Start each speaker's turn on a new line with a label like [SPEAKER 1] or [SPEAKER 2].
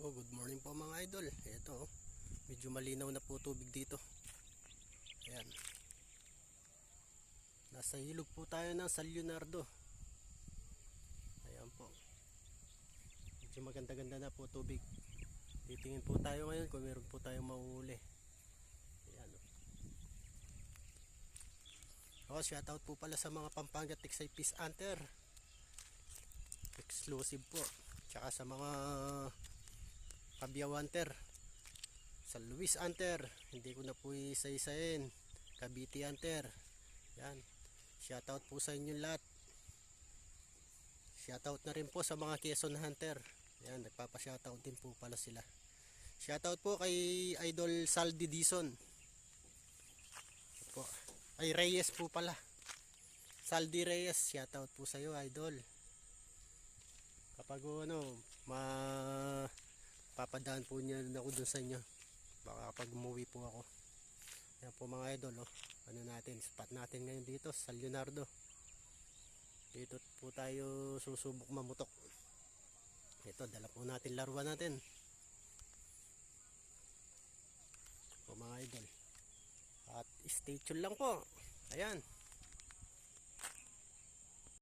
[SPEAKER 1] Oh, good morning po mga idol. Ito, medyo malinaw na po tubig dito. Ayan. Nasa ilog po tayo ng San Leonardo. Ayan po. Medyo maganda-ganda na po tubig. Titingin po tayo ngayon kung meron po tayong mahuhuli. Ayan. Oh, shoutout po pala sa mga Pampanga Tiksay Fish Hunter. Exclusive po. Tsaka sa mga Kabiyaw Hunter, sa Luis Hunter, hindi ko na po isa-isahin. Cavite Hunter, yan, shoutout po sa inyo lahat. Shoutout na rin po sa mga Quezon Hunter, yan, nagpapa-shoutout din po pala sila. Shoutout po kay Idol Saldi Dison po. Ay, Reyes po pala, Saldi Reyes, shoutout po sa iyo idol. Kapag papadaan po niya ako dun sa inyo, baka kapag umuwi po ako. Yan po mga idol, ano natin, spot natin ngayon dito sa San Leonardo. Dito po tayo susubok mamutok. Ito, dala po natin laruan natin po mga idol, at stay tuned lang po. Ayan.